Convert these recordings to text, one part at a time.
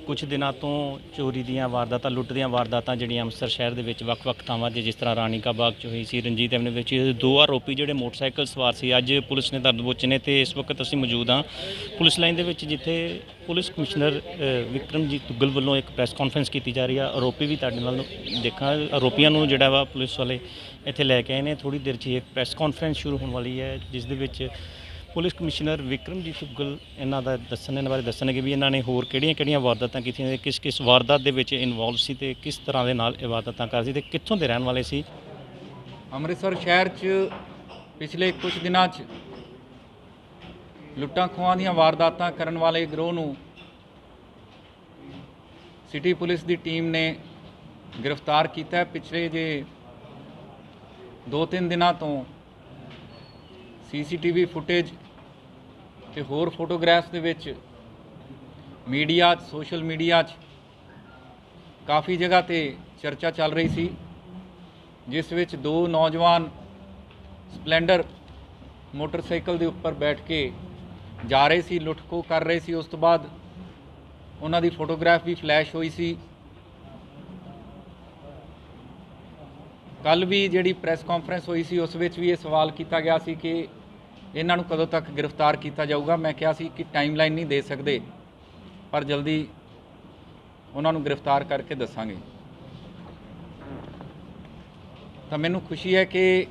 ਕੁਝ ਦਿਨਾਂ ਤੋਂ ਚੋਰੀ ਦੀਆਂ ਵਾਰਦਾਤਾਂ, ਲੁੱਟ ਦੀਆਂ ਵਾਰਦਾਤਾਂ ਜਿਹੜੀਆਂ ਅੰਮ੍ਰਿਤਸਰ ਸ਼ਹਿਰ ਦੇ ਵਿੱਚ ਵੱਖ-ਵੱਖ ਥਾਵਾਂ 'ਤੇ, ਜਿਸ ਤਰ੍ਹਾਂ ਰਾਣੀ ਕਾ ਬਾਗ 'ਚ ਹੋਈ ਸੀ, ਰਣਜੀਤ ਐਵਨਿਊ ਵਿੱਚ ਦੋ ਆਰੋਪੀ ਜਿਹੜੇ ਮੋਟਰਸਾਈਕਲ ਸਵਾਰ ਸੀ, ਅੱਜ ਪੁਲਿਸ ਨੇ ਦਬੋਚੇ ਨੇ ਤੇ ਇਸ ਵਕਤ ਅਸੀਂ ਮੌਜੂਦ ਹਾਂ ਪੁਲਿਸ ਲਾਈਨ ਦੇ ਵਿੱਚ, ਜਿੱਥੇ ਪੁਲਿਸ ਕਮਿਸ਼ਨਰ ਵਿਕਰਮਜੀਤ ਦੁੱਗਲ ਵੱਲੋਂ ਇੱਕ ਪ੍ਰੈਸ ਕਾਨਫਰੰਸ ਕੀਤੀ ਜਾ ਰਹੀ ਆ। ਆਰੋਪੀ ਵੀ ਤੁਹਾਡੇ ਨਾਲ ਦੇਖਾਂ, ਆਰੋਪੀਆਂ ਨੂੰ ਜਿਹੜਾ ਵਾ ਪੁਲਿਸ ਵਾਲੇ ਇੱਥੇ ਲੈ ਕੇ ਆਏ ਨੇ। ਥੋੜ੍ਹੀ ਦੇਰ 'ਚ ਇੱਕ ਪ੍ਰੈਸ ਕਾਨਫਰੰਸ ਸ਼ੁਰੂ ਹੋਣ ਵਾਲੀ ਹੈ, ਜਿਸ ਦੇ ਵਿੱਚ ਪੁਲਿਸ ਕਮਿਸ਼ਨਰ ਵਿਕਰਮਜੀਤ ਦੁੱਗਲ ਇਹਨਾਂ ਬਾਰੇ ਦੱਸਣਗੇ ਵੀ ਇਹਨਾਂ ਨੇ ਹੋਰ ਕਿਹੜੀਆਂ ਵਾਰਦਾਤਾਂ ਕੀਤੀਆਂ, ਕਿਸ ਵਾਰਦਾਤ ਦੇ ਵਿੱਚ ਇਨਵੋਲਵ ਸੀ ਤੇ ਕਿਸ ਤਰ੍ਹਾਂ ਦੇ ਨਾਲ ਇਹ ਵਾਰਦਾਤਾਂ ਕਰ ਸੀ ਤੇ ਕਿੱਥੋਂ ਦੇ ਰਹਿਣ ਵਾਲੇ ਸੀ। ਅੰਮ੍ਰਿਤਸਰ ਸ਼ਹਿਰ 'ਚ ਪਿਛਲੇ ਕੁਝ ਦਿਨਾਂ 'ਚ ਲੁੱਟਾਂ ਖੋਹਾਂ ਦੀਆਂ ਵਾਰਦਾਤਾਂ ਕਰਨ ਵਾਲੇ ਗਿਰੋਹ ਨੂੰ ਸਿਟੀ ਪੁਲਿਸ ਦੀ ਟੀਮ ਨੇ ਗ੍ਰਿਫਤਾਰ ਕੀਤਾ। ਪਿਛਲੇ ਜੇ 2-3 ਦਿਨਾਂ ਤੋਂ CCTV ਫੁਟੇਜ ਤੇ ਹੋਰ ਫੋਟੋਗ੍ਰਾਫਸ ਦੇ ਵਿੱਚ ਮੀਡੀਆ 'ਚ, ਸੋਸ਼ਲ ਮੀਡੀਆ 'ਚ ਕਾਫੀ ਜਗ੍ਹਾ ਤੇ ਚਰਚਾ ਚੱਲ ਰਹੀ ਸੀ, ਜਿਸ ਵਿੱਚ ਦੋ ਨੌਜਵਾਨ ਸਪਲੈਂਡਰ ਮੋਟਰਸਾਈਕਲ ਦੇ ਉੱਪਰ ਬੈਠ ਕੇ ਜਾ ਰਹੇ ਸੀ, ਲੁੱਟ ਖੋਹ ਕਰ ਰਹੇ ਸੀ। ਉਸ ਤੋਂ ਬਾਅਦ ਉਹਨਾਂ ਦੀ ਫੋਟੋਗ੍ਰਾਫ ਵੀ ਫਲੈਸ਼ ਹੋਈ ਸੀ। ਕੱਲ ਵੀ ਜਿਹੜੀ ਪ੍ਰੈਸ ਕਾਨਫਰੰਸ ਹੋਈ ਸੀ, ਉਸ ਵਿੱਚ ਵੀ ਇਹ ਸਵਾਲ ਕੀਤਾ ਗਿਆ ਸੀ ਕਿ ਇਹਨਾਂ ਨੂੰ ਕਦੋਂ ਤੱਕ ਗ੍ਰਿਫਤਾਰ ਕੀਤਾ ਜਾਊਗਾ। ਮੈਂ ਕਿਹਾ ਸੀ ਕਿ ਟਾਈਮਲਾਈਨ ਨਹੀਂ ਦੇ ਸਕਦੇ, ਪਰ ਜਲਦੀ ਉਹਨਾਂ ਨੂੰ ਗ੍ਰਿਫਤਾਰ ਕਰਕੇ ਦੱਸਾਂਗੇ। ਤਾਂ ਮੈਨੂੰ ਖੁਸ਼ੀ ਹੈ ਕਿ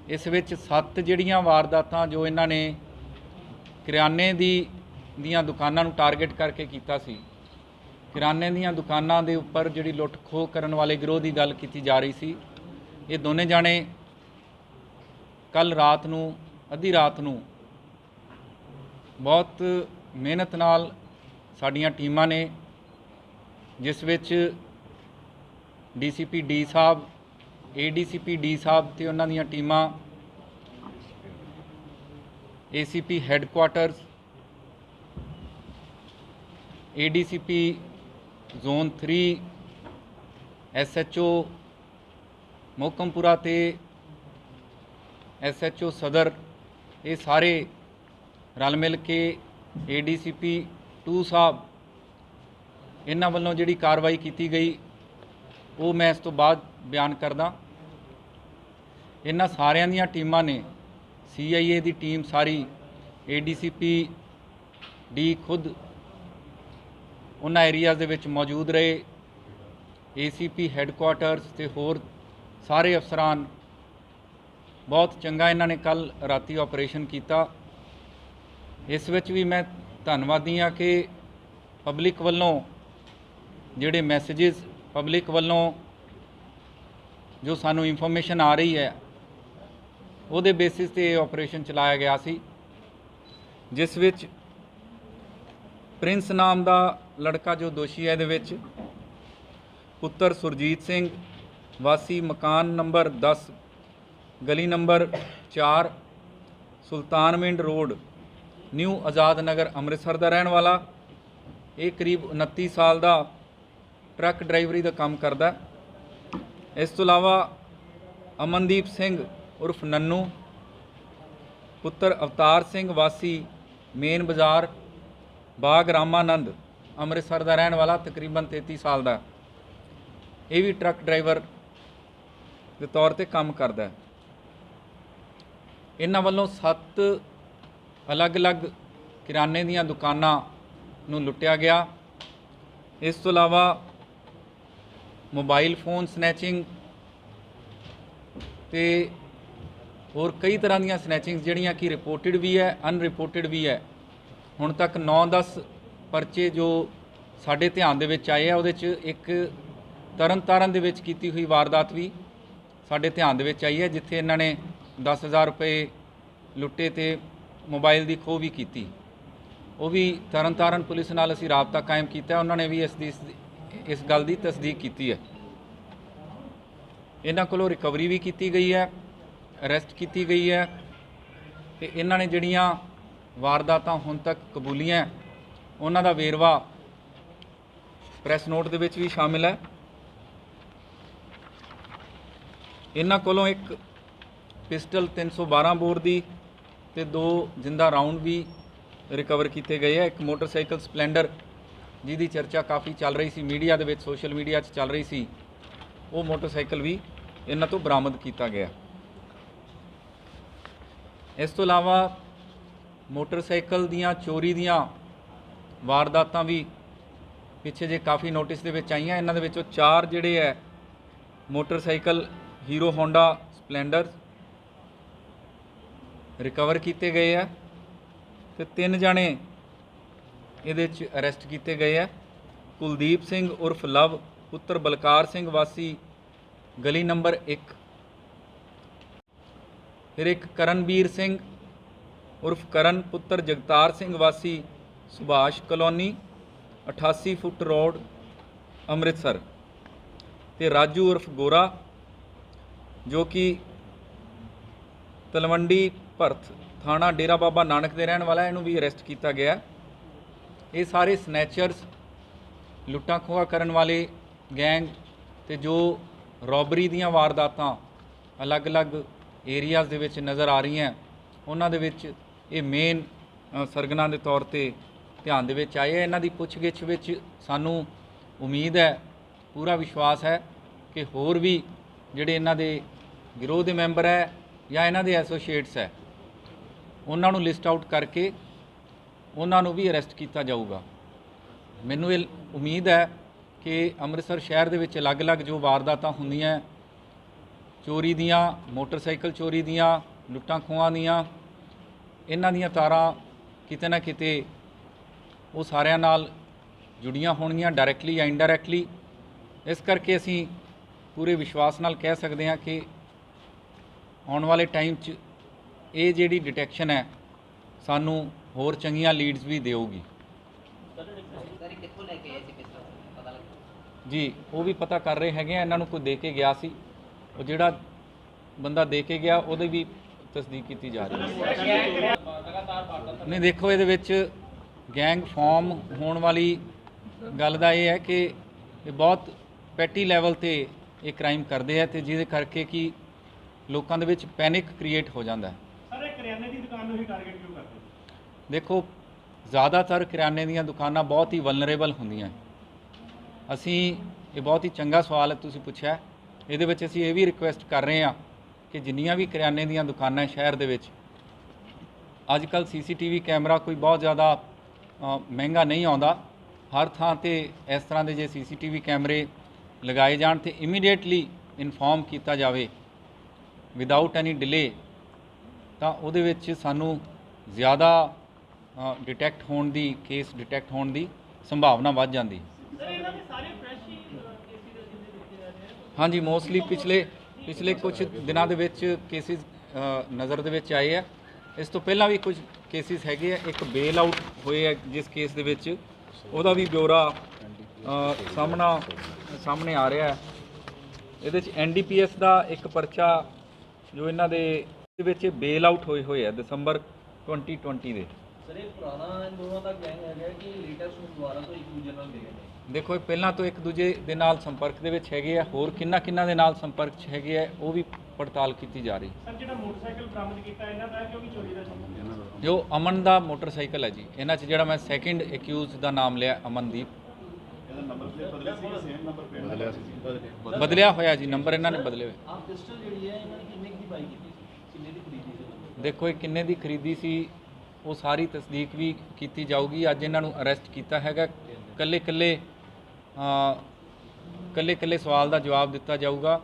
ਇਸ ਵਿੱਚ 7 ਜਿਹੜੀਆਂ ਵਾਰਦਾਤਾਂ ਜੋ ਇਹਨਾਂ ਨੇ ਕਿਰਾਨੇ ਦੀਆਂ ਦੁਕਾਨਾਂ ਨੂੰ ਟਾਰਗੇਟ ਕਰਕੇ ਕੀਤਾ ਸੀ, ਕਿਰਾਨੇ ਦੀਆਂ ਦੁਕਾਨਾਂ ਦੇ ਉੱਪਰ ਜਿਹੜੀ ਲੁੱਟ ਖੋਹ ਕਰਨ ਵਾਲੇ ਗਿਰੋਹ ਦੀ ਗੱਲ ਕੀਤੀ ਜਾ ਰਹੀ ਸੀ, ਇਹ ਦੋਨੇ ਜਾਣੇ ਕੱਲ ਰਾਤ ਨੂੰ, ਅੱਧੀ ਰਾਤ ਨੂੰ ਬਹੁਤ ਮਿਹਨਤ ਨਾਲ ਸਾਡੀਆਂ ਟੀਮਾਂ ਨੇ, ਜਿਸ ਵਿੱਚ DCP ਡੀ ਸਾਹਿਬ, ADCP ਡੀ ਸਾਹਿਬ ਤੇ ਉਹਨਾਂ ਦੀਆਂ ਟੀਮਾਂ, ACP ਹੈੱਡਕੁਆਟਰਸ, ADCP zone 3, SHO Mohkampura ਤੇ SHO ਸਦਰ, ਇਹ ਸਾਰੇ ਰਲ ਮਿਲ ਕੇ ADCP 2 ਸਾਹਿਬ, ਇਹਨਾਂ ਵੱਲੋਂ ਜਿਹੜੀ ਕਾਰਵਾਈ ਕੀਤੀ ਗਈ ਉਹ ਮੈਂ ਇਸ ਤੋਂ ਬਾਅਦ ਬਿਆਨ ਕਰਦਾ। ਇਹਨਾਂ ਸਾਰਿਆਂ ਦੀਆਂ ਟੀਮਾਂ ਨੇ, CIA ਦੀ ਟੀਮ ਸਾਰੀ, ADCP ਡੀ ਖੁਦ ਉਹਨਾਂ ਏਰੀਆਜ਼ ਦੇ ਵਿੱਚ ਮੌਜੂਦ ਰਹੇ, ACP ਹੈੱਡਕੁਆਟਰਸ ਤੇ ਹੋਰ ਸਾਰੇ ਅਫਸਰਾਨ, ਬਹੁਤ ਚੰਗਾ ਇਹਨਾਂ ਨੇ ਕੱਲ ਰਾਤੀ ਆਪਰੇਸ਼ਨ ਕੀਤਾ। ਇਸ ਵਿੱਚ ਵੀ ਮੈਂ ਧੰਨਵਾਦੀ ਹਾਂ ਕਿ ਪਬਲਿਕ ਵੱਲੋਂ ਜਿਹੜੇ ਮੈਸੇजेस, ਪਬਲਿਕ ਵੱਲੋਂ ਜੋ ਸਾਨੂੰ ਇਨਫੋਰਮੇਸ਼ਨ ਆ ਰਹੀ ਹੈ, ਉਹਦੇ ਬੇਸਿਸ ਤੇ ਇਹ ਆਪਰੇਸ਼ਨ ਚਲਾਇਆ ਗਿਆ ਸੀ, ਜਿਸ ਵਿੱਚ ਪ੍ਰਿੰਸ ਨਾਮ ਦਾ ਲੜਕਾ ਜੋ ਦੋਸ਼ੀ ਹੈ ਇਹਦੇ ਵਿੱਚ, ਪੁੱਤਰ ਸੁਰਜੀਤ ਸਿੰਘ ਵਾਸੀ ਮਕਾਨ ਨੰਬਰ 10 ਗਲੀ ਨੰਬਰ 4 ਸੁਲਤਾਨਵਿੰਡ ਰੋਡ, ਨਿਊ ਆਜ਼ਾਦ ਨਗਰ, ਅੰਮ੍ਰਿਤਸਰ ਦਾ ਰਹਿਣ ਵਾਲਾ। ਇਹ ਕਰੀਬ 29 ਸਾਲ ਦਾ ਟਰੱਕ ਡਰਾਈਵਰੀ ਦਾ ਕੰਮ ਕਰਦਾ। ਇਸ ਤੋਂ ਇਲਾਵਾ ਅਮਨਦੀਪ ਸਿੰਘ ਉਰਫ ਨੰਨੂ, ਪੁੱਤਰ ਅਵਤਾਰ ਸਿੰਘ ਵਾਸੀ ਮੇਨ ਬਾਜ਼ਾਰ ਬਾਗ ਰਾਮਾਨੰਦ, ਅੰਮ੍ਰਿਤਸਰ ਦਾ ਰਹਿਣ ਵਾਲਾ, ਤਕਰੀਬਨ 33 ਸਾਲ ਦਾ। ਇਹ ਵੀ ਟਰੱਕ ਡਰਾਈਵਰ ਦੇ ਤੌਰ ਤੇ ਕੰਮ ਕਰਦਾ। ਇਹਨਾਂ ਵੱਲੋਂ 7 ਅਲੱਗ-ਅਲੱਗ ਕਿਰਾਨੇ ਦੀਆਂ ਦੁਕਾਨਾਂ ਨੂੰ ਲੁੱਟਿਆ ਗਿਆ। ਇਸ ਤੋਂ ਇਲਾਵਾ ਮੋਬਾਈਲ ਫੋਨ ਸਨੈਚਿੰਗ ਤੇ ਹੋਰ ਕਈ ਤਰ੍ਹਾਂ ਦੀਆਂ ਸਨੈਚਿੰਗਸ ਜਿਹੜੀਆਂ ਕਿ ਰਿਪੋਰਟਡ ਵੀ ਹੈ, ਅਨਰਿਪੋਰਟਡ ਵੀ ਹੈ। ਹੁਣ ਤੱਕ 9-10 ਪਰਚੇ ਜੋ ਸਾਡੇ ਧਿਆਨ ਦੇ ਵਿੱਚ ਆਏ ਆ, ਉਹਦੇ 'ਚ ਇੱਕ ਤਰਨਤਾਰਨ ਦੇ ਵਿੱਚ ਕੀਤੀ ਹੋਈ ਵਾਰਦਾਤ ਵੀ ਸਾਡੇ ਧਿਆਨ ਦੇ ਵਿੱਚ ਆਈ ਹੈ, ਜਿੱਥੇ ਇਹਨਾਂ ਨੇ 10,000 ਰੁਪਏ ਲੁੱਟੇ ਤੇ ਮੋਬਾਈਲ ਦੀ ਖੋਹ ਵੀ ਕੀਤੀ। ਉਹ ਵੀ ਤਰਨਤਾਰਨ ਪੁਲਿਸ ਨਾਲ ਅਸੀਂ ਰਾਬਤਾ ਕਾਇਮ ਕੀਤਾ, ਉਹਨਾਂ ਨੇ ਵੀ ਇਸ ਗੱਲ ਦੀ ਤਸਦੀਕ ਕੀਤੀ ਹੈ। ਇਹਨਾਂ ਕੋਲੋਂ ਰਿਕਵਰੀ ਵੀ ਕੀਤੀ ਗਈ ਹੈ, ਅਰੈਸਟ ਕੀਤੀ ਗਈ ਹੈ ਤੇ ਇਹਨਾਂ ਨੇ ਜਿਹੜੀਆਂ ਵਾਰਦਾਤਾਂ ਹੁਣ ਤੱਕ ਕਬੂਲੀਆਂ, ਉਹਨਾਂ ਦਾ ਵੇਰਵਾ ਪ੍ਰੈਸ ਨੋਟ ਦੇ ਵਿੱਚ ਵੀ ਸ਼ਾਮਿਲ ਹੈ। ਇਹਨਾਂ ਕੋਲੋਂ ਇੱਕ ਪਿਸਟਲ 312 ਬੋਰ ਦੀ ਤੇ 2 ਜਿੰਦਾ ਰਾਉਂਡ ਵੀ ਰਿਕਵਰ ਕੀਤੇ ਗਏ ਹੈ। ਇੱਕ ਮੋਟਰਸਾਈਕਲ ਸਪਲੈਂਡਰ ਜਿਹਦੀ ਚਰਚਾ ਕਾਫੀ ਚੱਲ ਰਹੀ ਸੀ ਮੀਡੀਆ ਦੇ ਵਿੱਚ, ਸੋਸ਼ਲ ਮੀਡੀਆ 'ਚ ਚੱਲ ਰਹੀ ਸੀ, ਉਹ ਮੋਟਰਸਾਈਕਲ ਵੀ ਇਹਨਾਂ ਤੋਂ ਬਰਾਮਦ ਕੀਤਾ ਗਿਆ। ਇਸ ਤੋਂ ਇਲਾਵਾ ਮੋਟਰਸਾਈਕਲ ਦੀਆਂ ਚੋਰੀ ਦੀਆਂ ਵਾਰਦਾਤਾਂ ਵੀ ਪਿੱਛੇ ਜੇ ਕਾਫੀ ਨੋਟਿਸ ਦੇ ਵਿੱਚ ਆਈਆਂ। ਇਹਨਾਂ ਦੇ ਵਿੱਚੋਂ 4 ਜਿਹੜੇ ਹੈ motorcycle hero Honda Splendor recover ਕੀਤੇ ਗਏ ਆ ਤੇ 3 ਜਣੇ ਇਹਦੇ 'ਚ ਅਰੈਸਟ ਕੀਤੇ ਗਏ ਆ। ਕੁਲਦੀਪ ਸਿੰਘ ਉਰਫ ਲਵ ਪੁੱਤਰ ਬਲਕਾਰ ਸਿੰਘ ਵਾਸੀ ਗਲੀ ਨੰਬਰ 1, ਫਿਰ ਇੱਕ ਕਰਨਵੀਰ ਸਿੰਘ ਉਰਫ ਕਰਨ ਪੁੱਤਰ ਜਗਤਾਰ ਸਿੰਘ ਵਾਸੀ Subhash colony 88 foot road Amritsar, ਤੇ ਰਾਜੂ ਉਰਫ ਗੋਰਾ ਜੋ ਕਿ ਤਲਵੰਡੀ ਭਰਤ ਥਾਣਾ ਡੇਰਾ ਬਾਬਾ ਨਾਨਕ ਦੇ ਰਹਿਣ ਵਾਲਾ, ਇਹਨੂੰ ਵੀ ਅਰੈਸਟ ਕੀਤਾ ਗਿਆ। ਇਹ ਸਾਰੇ ਸਨੈਚਰਸ, ਲੁੱਟਾਂ ਖੋਹਾਂ ਕਰਨ ਵਾਲੇ ਗੈਂਗ ਤੇ ਜੋ ਰੋਬਰੀ ਦੀਆਂ ਵਾਰਦਾਤਾਂ ਅਲੱਗ-ਅਲੱਗ ਏਰੀਆਜ਼ ਦੇ ਵਿੱਚ ਨਜ਼ਰ ਆ ਰਹੀਆਂ, ਉਹਨਾਂ ਦੇ ਵਿੱਚ ਇਹ ਮੇਨ ਸਰਗਨਾ ਦੇ ਤੌਰ ਤੇ ਧਿਆਨ ਦੇ ਵਿੱਚ ਆਏ। ਇਹਨਾਂ ਦੀ ਪੁੱਛਗਿੱਛ ਵਿੱਚ ਸਾਨੂੰ ਉਮੀਦ ਹੈ, ਪੂਰਾ ਵਿਸ਼ਵਾਸ ਹੈ ਕਿ ਹੋਰ ਵੀ ਜਿਹੜੇ ਇਹਨਾਂ ਦੇ ਗਿਰੋਹ ਦੇ ਮੈਂਬਰ ਹੈ ਜਾਂ ਇਹਨਾਂ ਦੇ ਐਸੋਸੀਏਟਸ ਹੈ, ਉਹਨਾਂ ਨੂੰ ਲਿਸਟ ਆਊਟ ਕਰਕੇ ਉਹਨਾਂ ਨੂੰ ਵੀ ਅਰੈਸਟ ਕੀਤਾ ਜਾਊਗਾ। ਮੈਨੂੰ ਇਹ ਉਮੀਦ ਹੈ ਕਿ ਅੰਮ੍ਰਿਤਸਰ ਸ਼ਹਿਰ ਦੇ ਵਿੱਚ ਅਲੱਗ-ਅਲੱਗ ਜੋ ਵਾਰਦਾਤਾਂ ਹੁੰਦੀਆਂ, ਚੋਰੀ ਦੀਆਂ, ਮੋਟਰਸਾਈਕਲ ਚੋਰੀ ਦੀਆਂ, ਲੁੱਟਾਂ ਖੋਹਾਂ ਦੀਆਂ, ਇਹਨਾਂ ਦੀਆਂ ਤਾਰਾਂ ਕਿਤੇ ਨਾ ਕਿਤੇ ਉਹ ਸਾਰਿਆਂ ਨਾਲ ਜੁੜੀਆਂ ਹੋਣਗੀਆਂ, ਡਾਇਰੈਕਟਲੀ ਜਾਂ ਇਨਡਾਇਰੈਕਟਲੀ। ਇਸ ਕਰਕੇ ਅਸੀਂ ਪੂਰੇ ਵਿਸ਼ਵਾਸ ਨਾਲ ਕਹਿ ਸਕਦੇ ਹਾਂ ਕਿ ਆਉਣ ਵਾਲੇ ਟਾਈਮ 'ਚ ਇਹ ਜਿਹੜੀ ਡਿਟੈਕਸ਼ਨ ਹੈ ਸਾਨੂੰ ਹੋਰ ਚੰਗੀਆਂ ਲੀਡਸ ਵੀ ਦੇਊਗੀ। ਜੀ ਉਹ ਵੀ ਪਤਾ ਕਰ ਰਹੇ ਹੈਗੇ ਆ, ਇਹਨਾਂ ਨੂੰ ਕੋਈ ਦੇ ਕੇ ਗਿਆ ਸੀ, ਉਹ ਜਿਹੜਾ ਬੰਦਾ ਦੇ ਕੇ ਗਿਆ ਉਹਦੀ ਵੀ ਤਸਦੀਕ ਕੀਤੀ ਜਾ ਰਹੀ ਹੈ। ਨਹੀਂ ਦੇਖੋ, ਇਹਦੇ ਵਿੱਚ ਗੈਂਗ ਫਾਰਮ ਹੋਣ ਵਾਲੀ ਗੱਲ ਦਾ ਇਹ ਹੈ ਕਿ ਇਹ ਬਹੁਤ ਪੈਟੀ ਲੈਵਲ ਤੇ ਇਹ ਕ੍ਰਾਈਮ ਕਰਦੇ ਆ ਤੇ ਜਿਹਦੇ ਕਰਕੇ ਕਿ ਲੋਕਾਂ ਦੇ ਵਿੱਚ ਪੈਨਿਕ ਕ੍ਰੀਏਟ ਹੋ ਜਾਂਦਾ ਹੈ। ਸਰ, ਇਹ ਕਰਿਆਨੇ ਦੀ ਦੁਕਾਨ ਨੂੰ ਹੀ ਟਾਰਗੇਟ ਕਿਉਂ ਕਰਦੇ? ਦੇਖੋ, ਜ਼ਿਆਦਾਤਰ ਕਰਿਆਨੇ ਦੀਆਂ ਦੁਕਾਨਾਂ ਬਹੁਤ ਹੀ ਵਲਨਰੇਬਲ ਹੁੰਦੀਆਂ। ਅਸੀਂ ਇਹ ਬਹੁਤ ਹੀ ਚੰਗਾ ਸਵਾਲ ਹੈ ਤੁਸੀਂ ਪੁੱਛਿਆ। ਇਹਦੇ ਵਿੱਚ ਅਸੀਂ ਇਹ ਵੀ ਰਿਕੁਐਸਟ ਕਰ ਰਹੇ ਹਾਂ ਕਿ ਜਿੰਨੀਆਂ ਵੀ ਕਰਿਆਨੇ ਦੀਆਂ ਦੁਕਾਨਾਂ ਸ਼ਹਿਰ ਦੇ ਵਿੱਚ, ਅੱਜ ਕੱਲ੍ਹ CCTV ਕੈਮਰਾ ਕੋਈ ਬਹੁਤ ਜ਼ਿਆਦਾ ਮਹਿੰਗਾ ਨਹੀਂ ਆਉਂਦਾ। ਹਰ ਥਾਂ ਤੇ ਇਸ ਤਰ੍ਹਾਂ ਦੇ ਜੇ CCTV ਕੈਮਰੇ ਲਗਾਏ ਜਾਣ ਤੇ ਇਮੀਡੀਏਟਲੀ ਇਨਫੋਰਮ ਕੀਤਾ ਜਾਵੇ ਵਿਦਆਊਟ ਐਨੀ ਡਿਲੇ, ਤਾਂ ਉਹਦੇ ਵਿੱਚ ਸਾਨੂੰ ਜ਼ਿਆਦਾ ਡਿਟੈਕਟ ਹੋਣ ਦੀ, ਕੇਸ ਡਿਟੈਕਟ ਹੋਣ ਦੀ ਸੰਭਾਵਨਾ ਵੱਧ ਜਾਂਦੀ। ਹਾਂਜੀ, ਮੋਸਟਲੀ ਪਿਛਲੇ ਕੁਝ ਦਿਨਾਂ ਦੇ ਵਿੱਚ ਕੇਸਿਸ ਨਜ਼ਰ ਦੇ ਵਿੱਚ ਆਏ ਆ। ਇਸ ਤੋਂ ਪਹਿਲਾਂ ਵੀ ਕੁਝ ਕੇਸਿਸ ਹੈਗੇ ਆ। ਇੱਕ ਬੇਲ ਆਊਟ ਹੋਏ ਆ ਜਿਸ ਕੇਸ ਦੇ ਵਿੱਚ, ਉਹਦਾ ਵੀ ਬਿਊਰਾ ਸਾਹਮਣੇ ਆ ਰਿਹਾ ਹੈ। ਇਹਦੇ 'ਚ NDPS ਦਾ ਇੱਕ ਪਰਚਾ ਜੋ ਇਹਨਾਂ ਦੇ ਵਿੱਚ ਬੇਲ ਆਊਟ ਹੋਏ ਆ ਦਸੰਬਰ 2020 ਦੇ। ਸਰ, ਇਹ ਪੁਰਾਣਾ ਦੋਵਾਂ ਦਾ ਗੈਂਗ ਹੈਗਾ ਕਿ ਲੇਟੈਸਟ ਨੂੰ ਦੁਬਾਰਾ ਤੋਂ ਇੱਕ ਦੂਜੇ ਨਾਲ ਮਿਲੇ ਨੇ? ਦੇਖੋ, ਇਹ ਪਹਿਲਾਂ ਤੋਂ ਇੱਕ ਦੂਜੇ ਦੇ ਨਾਲ ਸੰਪਰਕ ਦੇ ਵਿੱਚ ਹੈਗੇ ਆ, ਹੋਰ ਕਿੰਨਾ ਦੇ ਨਾਲ ਸੰਪਰਕ 'ਚ ਹੈਗੇ ਆ ਉਹ ਵੀ ਪੜਤਾਲ ਕੀਤੀ ਜਾ ਰਹੀ। ਸਰ, ਜਿਹੜਾ ਮੋਟਰਸਾਈਕਲ ਬਰਾਮਦ ਕੀਤਾ ਇਹਨਾਂ ਦਾ ਕਿਉਂਕਿ ਚੋਰੀ ਦਾ ਜੋ ਅਮਨ ਦਾ ਮੋਟਰਸਾਈਕਲ ਹੈ ਜੀ, ਇਹਨਾਂ 'ਚ ਜਿਹੜਾ ਮੈਂ ਸੈਕਿੰਡ ਅਕਿਊਜ਼ ਦਾ ਨਾਮ ਲਿਆ ਅਮਨਦੀਪ, ਬਦਲਿਆ ਹੋਇਆ ਜੀ, ਨੰਬਰ ਇਹਨਾਂ ਨੇ ਬਦਲੇ ਹੋਏ। ਆਹ ਪਿਸਟਲ ਜਿਹੜੀ ਹੈ ਇਹਨਾਂ ਨੇ ਕਿੰਨੇ ਦੀ ਬਾਈ ਕੀਤੀ ਸੀ, ਕਿੰਨੇ ਦੀ ਖਰੀਦੀ ਸੀ? ਦੇਖੋ, ਇਹ ਕਿੰਨੇ ਦੀ ਖਰੀਦੀ ਸੀ ਉਹ ਸਾਰੀ ਤਸਦੀਕ ਵੀ ਕੀਤੀ ਜਾਊਗੀ। ਅੱਜ ਇਹਨਾਂ ਨੂੰ ਅਰੈਸਟ ਕੀਤਾ ਹੈਗਾ। ਕੱਲੇ ਸਵਾਲ ਦਾ ਜਵਾਬ ਦਿੱਤਾ ਜਾਊਗਾ।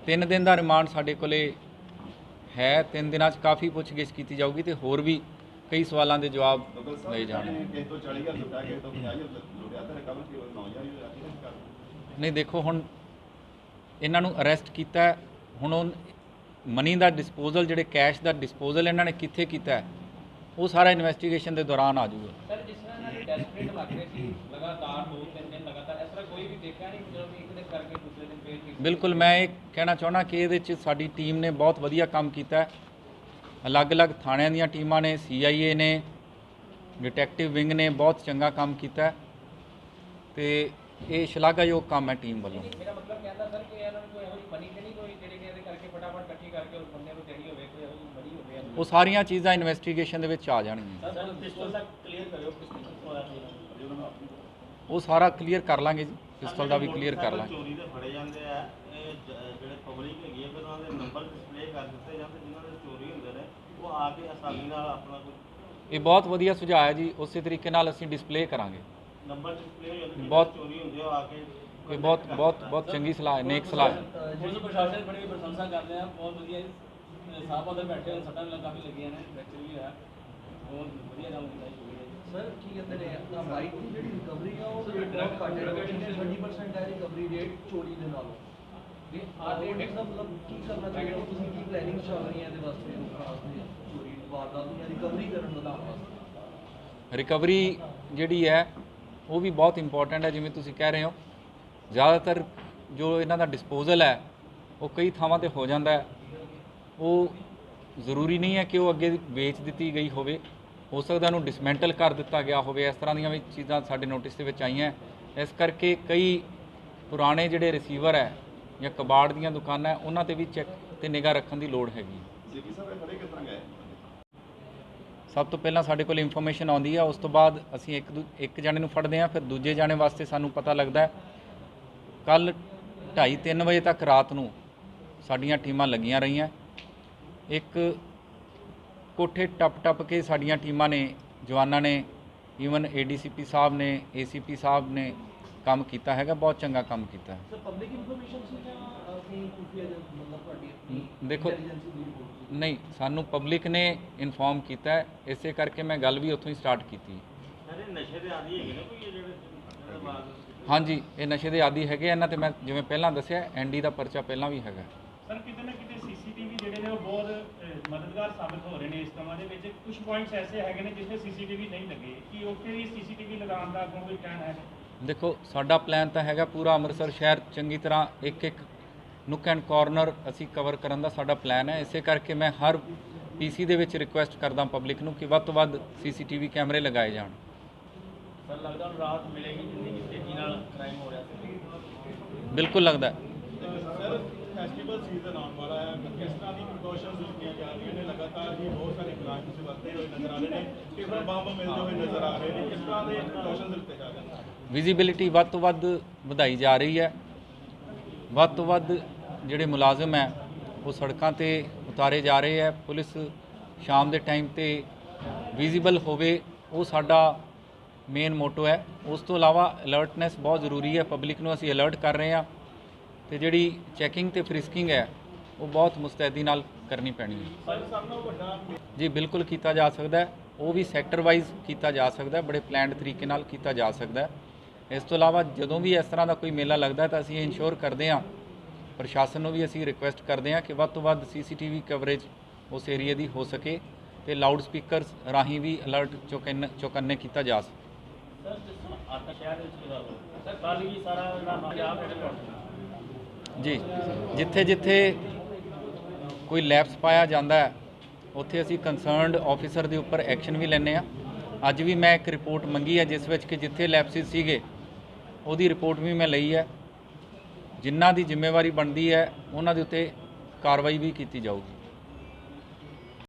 3 ਦਿਨ ਦਾ ਰਿਮਾਂਡ ਸਾਡੇ ਕੋਲੇ ਹੈ। 3 ਦਿਨਾਂ 'ਚ ਕਾਫੀ ਪੁੱਛਗਿੱਛ ਕੀਤੀ ਜਾਊਗੀ ਤੇ ਹੋਰ ਵੀ ਕਈ ਸਵਾਲਾਂ ਦੇ ਜਵਾਬ ਲਏ ਜਾਣਗੇ। ਨਹੀਂ ਦੇਖੋ, ਹੁਣ ਇਹਨਾਂ ਨੂੰ ਅਰੈਸਟ ਕੀਤਾ, ਹੁਣ ਉਹ ਮਨੀ ਦਾ ਡਿਸਪੋਜ਼ਲ, ਜਿਹੜੇ ਕੈਸ਼ ਦਾ ਡਿਸਪੋਜ਼ਲ ਇਹਨਾਂ ਨੇ ਕਿੱਥੇ ਕੀਤਾ, ਉਹ ਸਾਰਾ ਇਨਵੈਸਟੀਗੇਸ਼ਨ ਦੇ ਦੌਰਾਨ ਆ ਜਾਊਗਾ। ਸਰ, ਜਿਸ ਤਰ੍ਹਾਂ ਇਹਨਾਂ ਦੇ ਡੈਸਪਰੇਟ ਲੱਗ ਰਹੇ ਸੀ ਲਗਾਤਾਰ 2-3 ਦਿਨ ਲਗਾਤਾਰ, ਇਸ ਤਰ੍ਹਾਂ ਕੋਈ ਵੀ ਦੇਖਿਆ ਨਹੀਂ ਜਦੋਂ ਇੱਕ ਦਿਨ ਕਰਕੇ ਦੂਸਰੇ ਦਿਨ ਫੇਰ? ਬਿਲਕੁਲ, ਮੈਂ ਇਹ ਕਹਿਣਾ ਚਾਹੁੰਦਾ ਕਿ ਇਹਦੇ 'ਚ ਸਾਡੀ ਟੀਮ ਨੇ ਬਹੁਤ ਵਧੀਆ ਕੰਮ ਕੀਤਾ ਹੈ। ਅਲੱਗ-ਅਲੱਗ ਥਾਣਿਆਂ ਦੀਆਂ ਟੀਮਾਂ ਨੇ, CIA ਨੇ, ਡਿਟੈਕਟਿਵ ਵਿੰਗ ਨੇ ਬਹੁਤ ਚੰਗਾ ਕੰਮ ਕੀਤਾ ਤੇ ਇਹ ਸ਼ਲਾਘਾਯੋਗ ਕੰਮ ਹੈ ਟੀਮ ਵੱਲੋਂ। ਮੇਰਾ ਮਤਲਬ ਕਹਿੰਦਾ ਸਰ ਕਿ ਇਹਨਾਂ ਨੂੰ ਕੋਈ ਇਹੋ ਜਿਹੀ ਮਨੀ ਤੇ ਨਹੀਂ ਕੋਈ ਜਿਹੜੇ ਕਿ ਇਹਦੇ ਕਰਕੇ ਫਟਾਫਟ ਇਕੱਠੀ ਕਰਕੇ ਉਸ ਬੰਦੇ ਨੂੰ ਦੇਣੀ ਹੋਵੇ, ਕੋਈ ਇਹੋ ਜਿਹੀ ਮਨੀ ਹੋਵੇ? ਉਹ ਸਾਰੀਆਂ ਚੀਜ਼ਾਂ ਇਨਵੈਸਟੀਗੇਸ਼ਨ ਦੇ ਵਿੱਚ ਆ ਜਾਣਗੀਆਂ। ਸਰ, ਪਿਸਟਲ ਦਾ ਕਲੀਅਰ ਕਰਿਓ, ਪਿਸਟਲ ਕਿੱਥੋਂ ਆਇਆ ਸੀ? ਉਹ ਸਾਰਾ ਕਲੀਅਰ ਕਰ ਲਾਂਗੇ ਜੀ, ਪਿਸਤਲ ਦਾ ਵੀ ਕਲੀਅਰ ਕਰ ਲਾਂਗੇ। ਚੋਰੀ ਦੇ ਫੜੇ ਜਾਂਦੇ ਆ ਇਹ ਜਿਹੜੇ ਪਬਲਿਕ ਹੈਗੀ ਹੈ ਫਿਰ ਉਹਨਾਂ ਦੇ ਨੰਬਰ ਡਿਸਪਲੇ ਕਰ ਦਿੱਤੇ ਜਾਂਦੇ ਜਿਨ੍ਹਾਂ ਦੇ ਚੋਰੀ ਹੁੰਦੇ ਨੇ ਉਹ ਆ ਕੇ ਆਸਾਨੀ ਨਾਲ ਆਪਣਾ ਕੋਈ ਇਹ ਬਹੁਤ ਵਧੀਆ ਸੁਝਾਅ ਹੈ ਜੀ, ਉਸੇ ਤਰੀਕੇ ਨਾਲ ਅਸੀਂ ਡਿਸਪਲੇ ਕਰਾਂਗੇ। ਨੰਬਰ ਡਿਸਪਲੇ ਹੋ ਜਾਂਦੇ ਬਹੁਤ- ਚੋਰੀ ਹੁੰਦੇ ਆ ਕੇ ਇਹ ਬਹੁਤ ਚੰਗੀ ਸਲਾਹ ਹੈ, ਨੇਕ ਸਲਾਹ ਹੈ। ਪੁਲਿਸ ਪ੍ਰਸ਼ਾਸਨ ਬੜੀ ਪ੍ਰਸ਼ੰਸਾ ਕਰਦੇ ਆ, ਬਹੁਤ ਵਧੀਆ ਸਾਹਿਬ ਅੰਦਰ ਬੈਠੇ ਹੋਏ, ਸੱਟਾਂ ਵੀ ਕਾਫੀ ਲੱਗੀਆਂ ਨੇ, ਫ੍ਰੈਕਚਰ ਵੀ ਹੋਇਆ, ਬਹੁਤ ਵਧੀਆ ਕੰਮ ਕੀਤਾ ਜੀ। ਸਰ ਕੀ ਕਹਿੰਦੇ ਨੇ ਆਪਣਾ ਬਾਈਕ ਦੀ ਜਿਹੜੀ ਰਿਕਵਰੀ ਆ ਉਹ ਬਹੁਤ ਘੱਟ ਹੈ, 20% ਹੈ ਰਿਕਵਰੀ ਰੇਟ ਚੋਰੀ ਦੇ ਨਾਲੋਂ। ਤੇ ਆਹ ਰੇਟ ਦਾ ਮਤਲਬ ਕੀ ਕਰਨਾ ਚਾਹੀਦਾ, ਤੁਸੀਂ ਕੀ ਪਲੈਨਿੰਗ ਚੱਲ ਰਹੀ ਹੈ ਇਹਦੇ ਵਾਸਤੇ, ਚੋਰੀ ਵਾਰਦਾਤ ਜਾਂ ਰਿਕਵਰੀ ਕਰਨ ਵਧਾਉਣ ਵਾਸਤੇ? ਰਿਕਵਰੀ ਜਿਹੜੀ ਹੈ ਉਹ ਵੀ ਬਹੁਤ ਇੰਪੋਰਟੈਂਟ ਹੈ। ਜਿਵੇਂ ਤੁਸੀਂ ਕਹਿ ਰਹੇ ਹੋ, ਜ਼ਿਆਦਾਤਰ ਜੋ ਇਹਨਾਂ ਦਾ ਡਿਸਪੋਜ਼ਲ ਹੈ ਉਹ ਕਈ ਥਾਵਾਂ ਤੇ ਹੋ ਜਾਂਦਾ ਹੈ। ਉਹ ਜ਼ਰੂਰੀ ਨਹੀਂ ਹੈ ਕਿ ਉਹ ਅੱਗੇ ਵੇਚ ਦਿੱਤੀ ਗਈ ਹੋਵੇ, ਹੋ ਸਕਦਾ ਉਹਨੂੰ ਡਿਸਮੈਂਟਲ ਕਰ ਦਿੱਤਾ ਗਿਆ ਹੋਵੇ। ਇਸ ਤਰ੍ਹਾਂ ਦੀਆਂ ਵੀ ਚੀਜ਼ਾਂ ਸਾਡੇ ਨੋਟਿਸ ਦੇ ਵਿੱਚ ਆਈਆਂ। ਇਸ ਕਰਕੇ ਕਈ ਪੁਰਾਣੇ ਜਿਹੜੇ ਰਿਸੀਵਰ ਹੈ ਜਾਂ ਕਬਾੜ ਦੀਆਂ ਦੁਕਾਨਾਂ ਹੈ ਉਹਨਾਂ ਤੇ ਵੀ ਚੈੱਕ ਤੇ ਨਿਗਾਹ ਰੱਖਣ ਦੀ ਲੋੜ ਹੈਗੀ। ਸਭ ਤੋਂ ਪਹਿਲਾਂ ਸਾਡੇ ਕੋਲ ਇਨਫੋਰਮੇਸ਼ਨ ਆਉਂਦੀ ਹੈ, ਉਸ ਤੋਂ ਬਾਅਦ ਅਸੀਂ ਇੱਕ ਜਾਣੇ ਨੂੰ ਫੜਦੇ ਹਾਂ, ਫਿਰ ਦੂਜੇ ਜਾਣੇ ਵਾਸਤੇ ਸਾਨੂੰ ਪਤਾ ਲੱਗਦਾ ਹੈ। ਕੱਲ 2:30-3 ਵਜੇ ਤੱਕ ਰਾਤ ਨੂੰ ਸਾਡੀਆਂ ਟੀਮਾਂ ਲੱਗੀਆਂ ਰਹੀਆਂ। ਇੱਕ ਕੋਠੇ ਟੱਪ ਕੇ ਸਾਡੀਆਂ ਟੀਮਾਂ ਨੇ, ਜਵਾਨਾਂ ਨੇ, ਈਵਨ ADCP ਸਾਹਿਬ ਨੇ, ACP ਸਾਹਿਬ ਨੇ ਕੰਮ ਕੀਤਾ ਹੈਗਾ, ਬਹੁਤ ਚੰਗਾ ਕੰਮ ਕੀਤਾ ਹੈ। ਸਰ ਪਬਲਿਕ ਇਨਫੋਰਮੇਸ਼ਨ ਸੀ ਜਾਂ ਆਪਣੀ ਖੁਫੀਆ ਮਤਲਬ ਤੁਹਾਡੀ ਆਪਣੀ ਦੇਖੋ ਇੰਟੈਲੀਜੈਂਸ ਦੀ ਰਿਪੋਰਟ? ਨਹੀਂ, ਸਾਨੂੰ ਪਬਲਿਕ ਨੇ ਇਨਫੋਰਮ ਕੀਤਾ ਹੈ, ਇਸੇ ਕਰਕੇ ਮੈਂ ਗੱਲ ਵੀ ਉੱਥੋਂ ਹੀ ਸਟਾਰਟ ਕੀਤੀ। ਸਾਰੇ ਨਸ਼ੇ ਦੇ ਆਦੀ ਹੈਗੇ ਨੇ ਕੋਈ ਇਹ ਜਿਹੜੇ ਬਾਅਦ ਹਾਂਜੀ, ਇਹ ਨਸ਼ੇ ਦੇ ਆਦੀ ਹੈਗੇ। ਇਹਨਾਂ ਤੇ ਮੈਂ ਜਿਵੇਂ ਪਹਿਲਾਂ ਦੱਸਿਆ ND ਦਾ ਪਰਚਾ ਪਹਿਲਾਂ ਵੀ ਹੈਗਾ। ਸਰ ਕਿਤੇ ਨਾ ਕਿਤੇ CCTV ਜਿਹੜੇ ਨੇ ਉਹ ਬਹੁਤ ਮਦਦਗਾਰ ਸਾਬਿਤ ਹੋ ਰਹੇ ਨੇ ਇਸ ਕੰਮਾਂ ਦੇ ਵਿੱਚ। ਕੁਝ ਪੁਆਇੰਟਸ ਐਸੇ ਹੈਗੇ ਨੇ ਜਿੱਥੇ CCTV ਨਹੀਂ ਲੱਗੇ, ਕੀ ਉੱਥੇ ਵੀ CCTV ਲਗਾਉਣ ਦਾ ਅੱਗੋਂ ਕੋਈ ਪਲਾਨ ਹੈ? ਦੇਖੋ, ਸਾਡਾ ਪਲਾਨ ਤਾਂ ਹੈਗਾ ਪੂਰਾ ਅੰਮ੍ਰਿਤਸਰ ਸ਼ਹਿਰ ਚੰਗੀ ਤਰ੍ਹਾਂ ਇੱਕ ਨੁੱਕ ਐਂਡ ਕਾਰਨਰ ਅਸੀਂ ਕਵਰ ਕਰਨ ਦਾ ਸਾਡਾ ਪਲਾਨ ਹੈ। ਇਸੇ ਕਰਕੇ ਮੈਂ ਹਰ PC ਦੇ ਵਿੱਚ ਰਿਕੁਐਸਟ ਕਰਦਾ ਪਬਲਿਕ ਨੂੰ ਕਿ ਵੱਧ ਤੋਂ ਵੱਧ CCTV ਕੈਮਰੇ ਲਗਾਏ ਜਾਣ। ਸਰ ਲੱਗਦਾ ਹੁਣ ਰਾਤ ਮਿਲੇਗੀ ਜਿੰਨੀ ਤੇਜ਼ੀ ਨਾਲ ਕ੍ਰਾਈਮ ਹੋ ਰਿਹਾ ਸੀ? ਬਿਲਕੁਲ ਲੱਗਦਾ ਹੈ। ਸਰ ਫੈਸਟੀਵਲ ਸੀਜ਼ਨ ਆਉਣ ਵਾਲਾ ਹੈ, ਕਿਸ ਤਰ੍ਹਾਂ ਦੀ ਪ੍ਰੀਕਾਸ਼ਨਸ ਲਿੱਤੀਆਂ ਜਾ ਰਹੀਆਂ ਨੇ? ਲਗਾਤਾਰ ਹੀ ਬਹੁਤ ਸਾਰੇ ਕ੍ਰਾਈਮ ਤੁਸੀਂ ਵਰਤੇ ਹੋਏ ਨਜ਼ਰ ਆ ਰਹੇ ਨੇ, ਟਿਫਨ ਬੰਬ ਮਿਲਦੇ ਹੋਏ ਨਜ਼ਰ ਆ ਰਹੇ ਨੇ, ਕਿਸ ਤਰ੍ਹਾਂ ਦੇ ਪ੍ਰੀਕਾਸ਼ਨਸ ਲਿੱਤੇ ਜਾ ਰਹੇ ਨੇ? ਵਿਜ਼ੀਬਿਲਿਟੀ ਵੱਧ ਤੋਂ ਵੱਧ ਵਧਾਈ ਜਾ ਰਹੀ ਹੈ। ਵੱਧ ਤੋਂ ਵੱਧ ਜਿਹੜੇ ਮੁਲਾਜ਼ਮ ਹੈ ਉਹ ਸੜਕਾਂ ਤੇ ਉਤਾਰੇ ਜਾ ਰਹੇ ਹੈ। ਪੁਲਿਸ ਸ਼ਾਮ ਦੇ ਟਾਈਮ ਤੇ ਵਿਜ਼ੀਬਲ ਹੋਵੇ, ਉਹ ਸਾਡਾ ਮੇਨ ਮੋਟੋ ਹੈ। ਉਸ ਤੋਂ ਇਲਾਵਾ ਅਲਰਟਨੈਸ ਬਹੁਤ ਜ਼ਰੂਰੀ ਹੈ। ਪਬਲਿਕ ਨੂੰ ਅਸੀਂ ਅਲਰਟ ਕਰ ਰਹੇ ਹਾਂ ਤੇ ਜਿਹੜੀ ਚੈਕਿੰਗ ਤੇ ਫ੍ਰਿਸਕਿੰਗ ਹੈ ਉਹ ਬਹੁਤ ਮੁਸਤੈਦੀ ਨਾਲ ਕਰਨੀ ਪੈਣੀ ਹੈ। ਸਰ ਸਭ ਨਾਲੋਂ ਵੱਡਾ ਜੀ ਬਿਲਕੁਲ ਕੀਤਾ ਜਾ ਸਕਦਾ ਹੈ, ਉਹ ਵੀ ਸੈਕਟਰ ਵਾਈਜ਼ ਕੀਤਾ ਜਾ ਸਕਦਾ ਹੈ, ਬੜੇ ਪਲਾਨਡ ਤਰੀਕੇ ਨਾਲ ਕੀਤਾ ਜਾ ਸਕਦਾ ਹੈ। ਇਸ ਤੋਂ ਇਲਾਵਾ ਜਦੋਂ ਵੀ ਇਸ ਤਰ੍ਹਾਂ ਦਾ ਕੋਈ ਮੇਲਾ ਲੱਗਦਾ ਤਾਂ ਅਸੀਂ ਇਨਸ਼ੋਰ ਕਰਦੇ ਹਾਂ, ਪ੍ਰਸ਼ਾਸਨ ਨੂੰ ਵੀ ਅਸੀਂ ਰਿਕੁਐਸਟ ਕਰਦੇ ਹਾਂ ਕਿ ਵੱਧ ਤੋਂ ਵੱਧ CCTV ਕਵਰੇਜ ਉਸ ਏਰੀਏ ਦੀ ਹੋ ਸਕੇ ਤੇ ਲਾਊਡ ਸਪੀਕਰਸ ਰਾਹੀਂ ਵੀ ਅਲਰਟ ਚੌਕੰਨੇ ਕੀਤਾ ਜਾ ਸਕੇ। ਸਰ ਜਿਸ ਤਰ੍ਹਾਂ ਆਟਾ ਸ਼ਹਿਰ ਦੇ ਵਿੱਚ ਲਗਾ ਲਓ, ਸਰ ਕੱਲ੍ਹ ਵੀ ਸਾਰਾ ਜਿਹੜਾ ਪੰਜਾਬ ਹੈਡਕੁਆਰਟਰ ਜੀ ਜਿੱਥੇ ਜਿੱਥੇ ਕੋਈ ਲੈਪਸ ਪਾਇਆ ਜਾਂਦਾ ਹੈ ਉੱਥੇ ਅਸੀਂ ਕੰਸਰਨਡ ਆਫੀਸਰ ਦੇ ਉੱਪਰ ਐਕਸ਼ਨ ਵੀ ਲੈਂਦੇ ਹਾਂ। ਅੱਜ ਵੀ ਮੈਂ ਇੱਕ ਰਿਪੋਰਟ ਮੰਗੀ ਹੈ ਜਿਸ ਵਿੱਚ ਕਿ ਜਿੱਥੇ ਲੈਪਸਿਸ ਸੀਗੇ ਉਹਦੀ ਰਿਪੋਰਟ ਵੀ ਮੈਂ ਲਈ ਹੈ। ਜਿਨ੍ਹਾਂ ਦੀ ਜ਼ਿੰਮੇਵਾਰੀ ਬਣਦੀ ਹੈ ਉਹਨਾਂ ਦੇ ਉੱਤੇ ਕਾਰਵਾਈ ਵੀ ਕੀਤੀ ਜਾਊਗੀ।